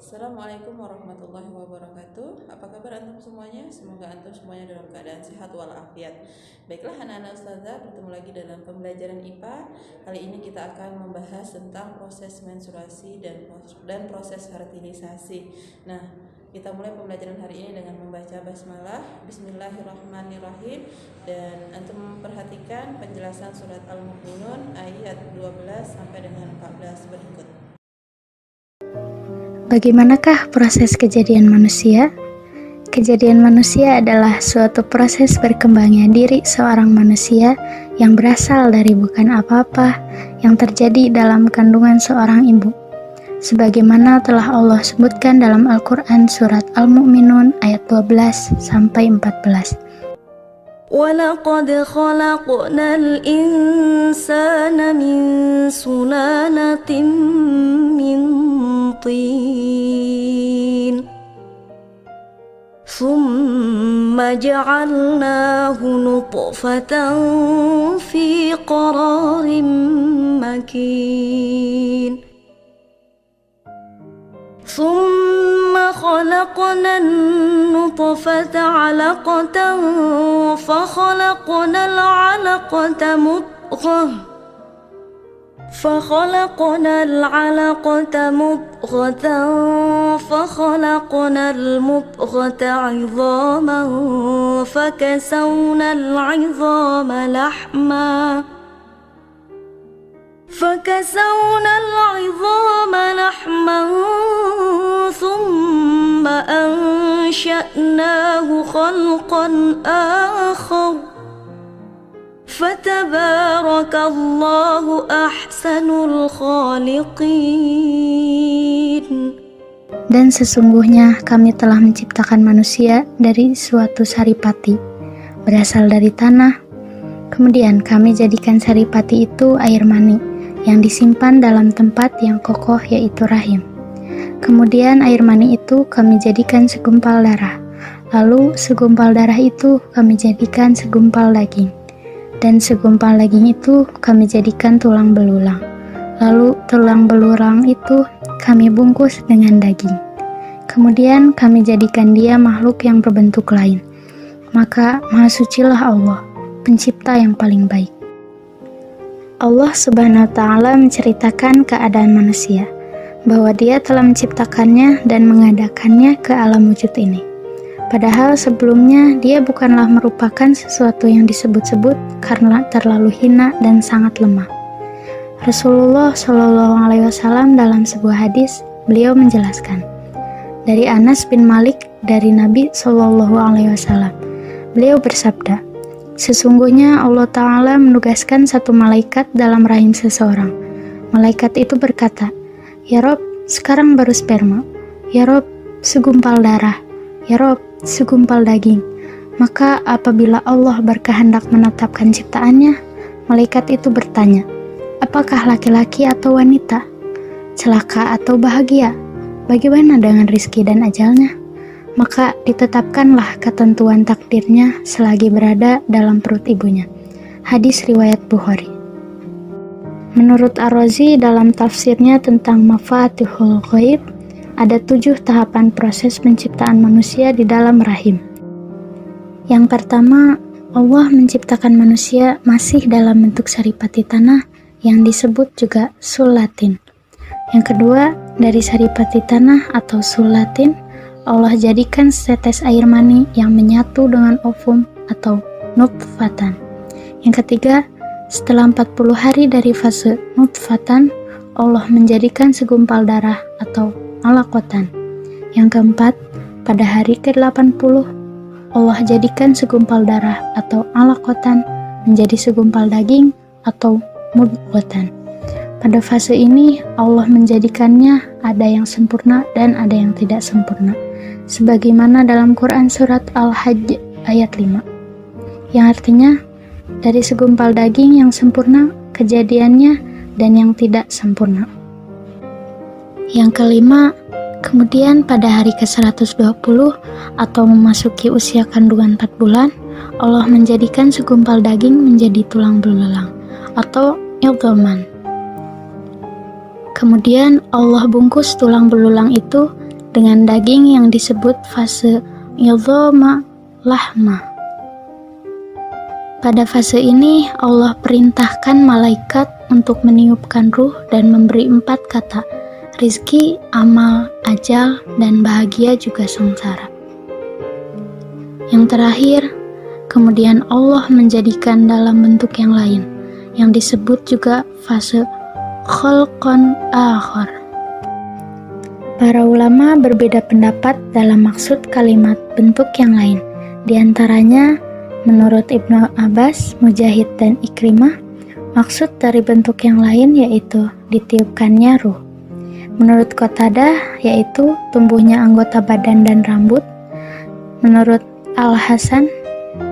Assalamualaikum warahmatullahi wabarakatuh. Apa kabar antum semuanya? Semoga antum semuanya dalam keadaan sehat walafiat. Baiklah anak-anak ustazah, bertemu lagi dalam pembelajaran IPA. Kali ini kita akan membahas tentang proses menstruasi dan proses fertilisasi. Nah, kita mulai pembelajaran hari ini dengan membaca basmalah. Bismillahirrahmanirrahim. Dan antum perhatikan penjelasan surat Al-Mu'minun ayat 12 sampai dengan 14 berikut. Bagaimanakah proses kejadian manusia? Kejadian manusia adalah suatu proses berkembangnya diri seorang manusia yang berasal dari bukan apa-apa yang terjadi dalam kandungan seorang ibu. Sebagaimana telah Allah sebutkan dalam Al-Quran surat Al-Mu'minun ayat 12 sampai 14. وَلَقَدْ خَلَقْنَا الْإِنسَانَ مِنْ سُلَالَةٍ مِنْ طِينٍ ثُمَّ جَعَلْنَاهُ نُطْفَةً فِي قَرَارٍ مَكِينٍ ثُمَّ خَلَقْنَا النُّطْفَةَ عَلَقَةً فَخَلَقْنَا الْعَلَقَةَ مُضْغَةً فَخَلَقْنَا الْمُضْغَةَ عِظَامًا فَكَسَوْنَا الْعِظَامَ لَحْمًا ثُمَّ أَنشَأْنَاهُ خَلْقًا آخَرَ فَتَبَارَكَ اللَّهُ أَحْسَنُ الْخَالِقِينَ. Dan sesungguhnya kami telah menciptakan manusia dari suatu saripati, berasal dari tanah. Kemudian kami jadikan saripati itu air mani, yang disimpan dalam tempat yang kokoh yaitu rahim. Kemudian air mani itu kami jadikan segumpal darah. Lalu segumpal darah itu kami jadikan segumpal daging. Dan segumpal daging itu kami jadikan tulang belulang. Lalu tulang belulang itu kami bungkus dengan daging. Kemudian kami jadikan dia makhluk yang berbentuk lain. Maka Maha Sucilah Allah, pencipta yang paling baik. Allah Subhanahu wa Ta'ala menceritakan keadaan manusia, bahwa Dia telah menciptakannya dan mengadakannya ke alam wujud ini. Padahal sebelumnya Dia bukanlah merupakan sesuatu yang disebut-sebut karena terlalu hina dan sangat lemah. Rasulullah Shallallahu Alaihi Wasallam dalam sebuah hadis, beliau menjelaskan dari Anas bin Malik dari Nabi Shallallahu Alaihi Wasallam, beliau bersabda, sesungguhnya Allah Ta'ala menugaskan satu malaikat dalam rahim seseorang. Malaikat itu berkata, "Ya Rob, sekarang baru sperma. Ya Rob, segumpal darah. Ya Rob, segumpal daging." Maka apabila Allah berkehendak menetapkan ciptaannya, malaikat itu bertanya, "Apakah laki-laki atau wanita? Celaka atau bahagia? Bagaimana dengan rizki dan ajalnya?" Maka ditetapkanlah ketentuan takdirnya selagi berada dalam perut ibunya. Hadis riwayat Bukhari. Menurut Ar-Razi dalam tafsirnya tentang Mafatihul Ghaib, ada 7 tahapan proses penciptaan manusia di dalam rahim. Yang pertama, Allah menciptakan manusia masih dalam bentuk saripati tanah yang disebut juga sulatin. Yang kedua, dari saripati tanah atau sulatin, Allah jadikan setetes air mani yang menyatu dengan ovum atau nutfatan. Yang ketiga, setelah 40 hari dari fase nutfatan, Allah menjadikan segumpal darah atau alaqatan. Yang keempat, pada hari ke-80, Allah jadikan segumpal darah atau alaqatan menjadi segumpal daging atau mudghatan. Pada fase ini, Allah menjadikannya ada yang sempurna dan ada yang tidak sempurna, sebagaimana dalam Quran surat Al-Hajj ayat 5, yang artinya dari segumpal daging yang sempurna kejadiannya dan yang tidak sempurna. Yang kelima, kemudian pada hari ke-120 atau memasuki usia kandungan 4 bulan, Allah menjadikan segumpal daging menjadi tulang belulang atau idhaman. Kemudian Allah bungkus tulang belulang itu dengan daging yang disebut fase idhoma lahma. Pada fase ini Allah perintahkan malaikat untuk meniupkan ruh dan memberi 4 kata, rizki, amal, ajal, dan bahagia juga sengsara. Yang terakhir, kemudian Allah menjadikan dalam bentuk yang lain, yang disebut juga fase khalqan akhar. Para ulama berbeda pendapat dalam maksud kalimat bentuk yang lain. Di antaranya, menurut Ibnu Abbas, Mujahid, dan Ikrimah, maksud dari bentuk yang lain yaitu ditiupkannya ruh. Menurut Qatadah, yaitu tumbuhnya anggota badan dan rambut. Menurut Al-Hasan,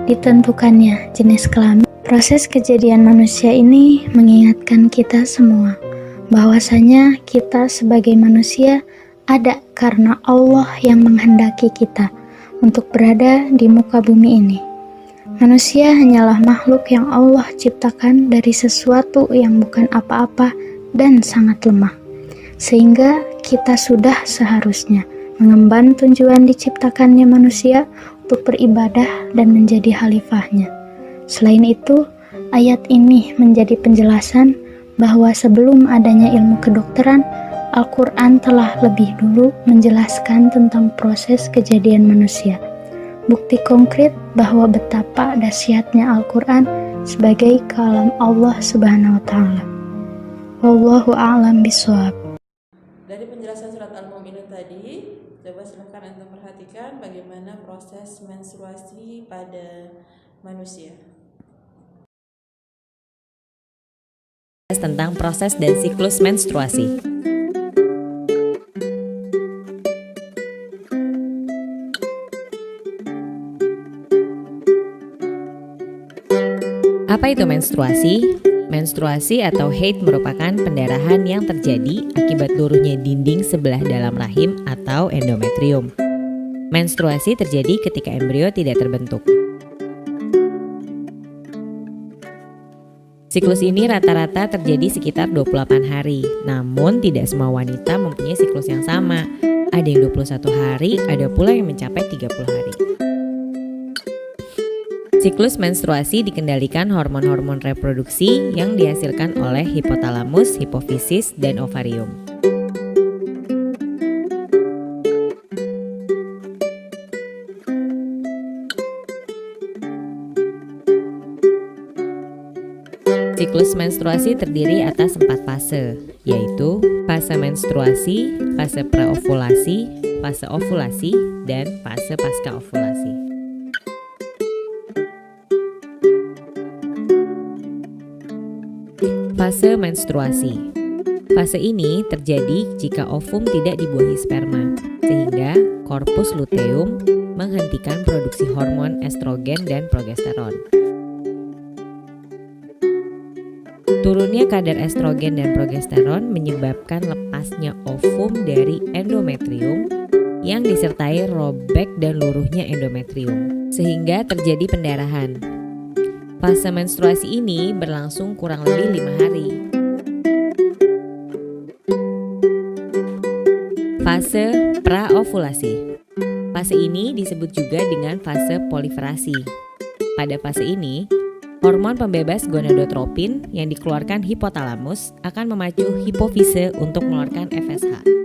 ditentukannya jenis kelamin. Proses kejadian manusia ini mengingatkan kita semua bahwasanya kita sebagai manusia ada karena Allah yang menghendaki kita untuk berada di muka bumi ini. Manusia hanyalah makhluk yang Allah ciptakan dari sesuatu yang bukan apa-apa dan sangat lemah. Sehingga kita sudah seharusnya mengemban tujuan diciptakannya manusia untuk beribadah dan menjadi khalifahnya. Selain itu, ayat ini menjadi penjelasan bahwa sebelum adanya ilmu kedokteran, Al-Quran telah lebih dulu menjelaskan tentang proses kejadian manusia. Bukti konkret bahwa betapa dahsyatnya Al-Quran sebagai kalam Allah Subhanahu wa Ta'ala. Wallahu a'lam bishawab. Dari penjelasan surat Al-Mu'minun tadi, coba silahkan Anda perhatikan bagaimana proses menstruasi pada manusia. Tentang proses dan siklus menstruasi. Apa itu menstruasi? Menstruasi atau haid merupakan pendarahan yang terjadi akibat luruhnya dinding sebelah dalam rahim atau endometrium. Menstruasi terjadi ketika embrio tidak terbentuk. Siklus ini rata-rata terjadi sekitar 28 hari, namun tidak semua wanita mempunyai siklus yang sama. Ada yang 21 hari, ada pula yang mencapai 30 hari. Siklus menstruasi dikendalikan hormon-hormon reproduksi yang dihasilkan oleh hipotalamus, hipofisis, dan ovarium. Siklus menstruasi terdiri atas 4 fase, yaitu fase menstruasi, fase praovulasi, fase ovulasi, dan fase pasca ovulasi. Fase menstruasi. Fase ini terjadi jika ovum tidak dibuahi sperma, sehingga korpus luteum menghentikan produksi hormon estrogen dan progesteron. Turunnya kadar estrogen dan progesteron menyebabkan lepasnya ovum dari endometrium yang disertai robek dan luruhnya endometrium, sehingga terjadi pendarahan. Fase menstruasi ini berlangsung kurang lebih 5 hari. Fase praovulasi. Fase ini disebut juga dengan fase proliferasi. Pada fase ini, hormon pembebas gonadotropin yang dikeluarkan hipotalamus akan memacu hipofise untuk mengeluarkan FSH.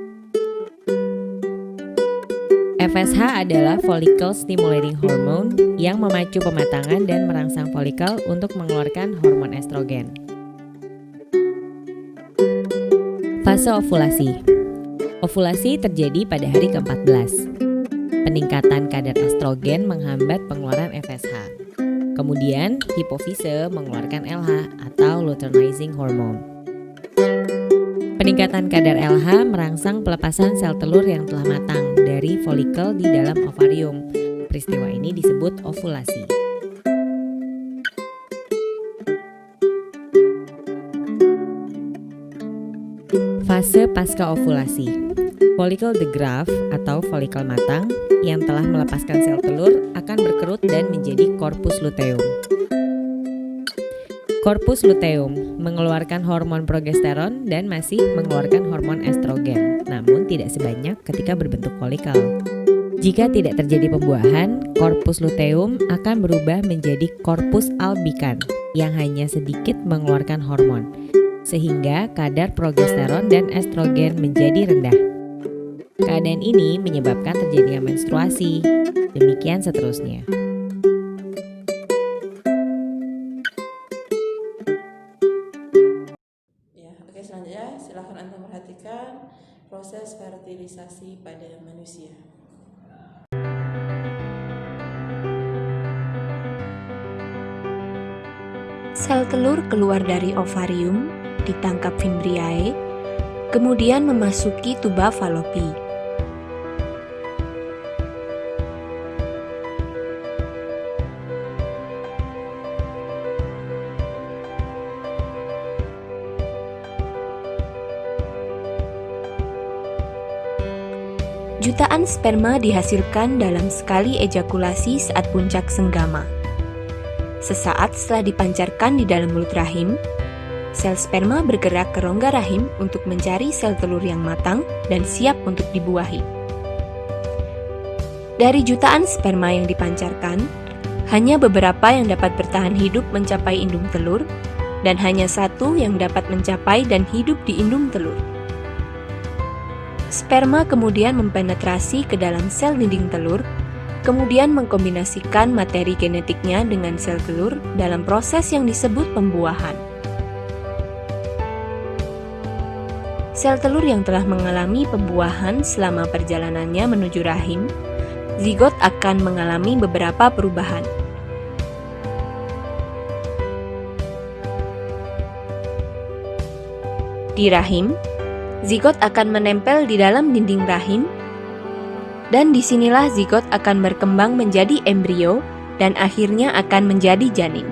FSH adalah follicle stimulating hormone yang memacu pematangan dan merangsang folikel untuk mengeluarkan hormon estrogen. Fase ovulasi. Ovulasi terjadi pada hari ke-14. Peningkatan kadar estrogen menghambat pengeluaran FSH. Kemudian, hipofise mengeluarkan LH atau luteinizing hormone. Peningkatan kadar LH merangsang pelepasan sel telur yang telah matang dari folikel di dalam ovarium. Peristiwa ini disebut ovulasi. Fase pasca ovulasi. Folikel de Graaff atau folikel matang yang telah melepaskan sel telur akan berkerut dan menjadi korpus luteum. Corpus luteum mengeluarkan hormon progesteron dan masih mengeluarkan hormon estrogen, namun tidak sebanyak ketika berbentuk folikel. Jika tidak terjadi pembuahan, corpus luteum akan berubah menjadi corpus albicans yang hanya sedikit mengeluarkan hormon, sehingga kadar progesteron dan estrogen menjadi rendah. Keadaan ini menyebabkan terjadinya menstruasi. Demikian seterusnya. Selanjutnya silakan Anda perhatikan proses fertilisasi pada manusia. Sel telur keluar dari ovarium, ditangkap fimbriae, kemudian memasuki tuba falopi. Jutaan sperma dihasilkan dalam sekali ejakulasi saat puncak senggama. Sesaat setelah dipancarkan di dalam mulut rahim, sel sperma bergerak ke rongga rahim untuk mencari sel telur yang matang dan siap untuk dibuahi. Dari jutaan sperma yang dipancarkan, hanya beberapa yang dapat bertahan hidup mencapai indung telur, dan hanya satu yang dapat mencapai dan hidup di indung telur. Sperma kemudian mempenetrasi ke dalam sel dinding telur, kemudian mengkombinasikan materi genetiknya dengan sel telur dalam proses yang disebut pembuahan. Sel telur yang telah mengalami pembuahan selama perjalanannya menuju rahim, zigot akan mengalami beberapa perubahan. Di rahim, zigot akan menempel di dalam dinding rahim, dan disinilah zigot akan berkembang menjadi embrio dan akhirnya akan menjadi janin.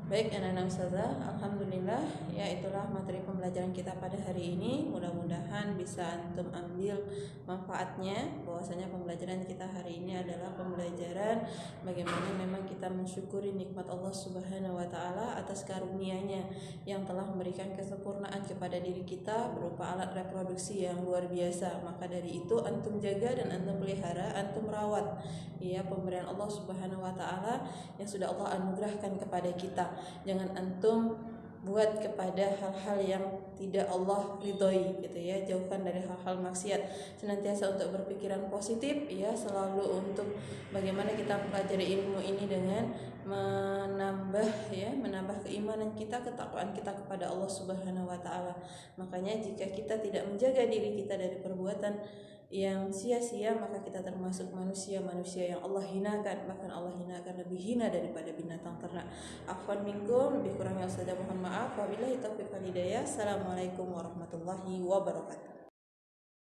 Baik anak-anak ustazah, alhamdulillah ya itulah materi pembelajaran kita pada hari ini. Mudah-mudahan bisa antum ambil manfaatnya, bahwasanya pembelajaran kita hari ini adalah pembelajaran bagaimana memang kita mensyukuri nikmat Allah Subhanahu wa taala atas karunia-Nya yang telah memberikan kesempurnaan kepada diri kita berupa alat reproduksi yang luar biasa. Maka dari itu antum jaga dan antum pelihara, antum rawat ya pemberian Allah Subhanahu wa taala yang sudah Allah anugerahkan kepada kita. Jangan antum buat kepada hal-hal yang tidak Allah ridhoi gitu ya, jauhkan dari hal-hal maksiat, senantiasa untuk berpikiran positif ya, selalu untuk bagaimana kita mempelajari ilmu ini dengan menambah keimanan kita, ketakwaan kita kepada Allah Subhanahu wa taala. Makanya jika kita tidak menjaga diri kita dari perbuatan yang sia-sia, maka kita termasuk manusia-manusia yang Allah hinakan, bahkan Allah hinakan lebih hina daripada binatang ternak. Afwan minkum, lebih kurangnya ustazah mohon maaf. Wabillahi taufiq wal hidayah. Assalamualaikum warahmatullahi wabarakatuh.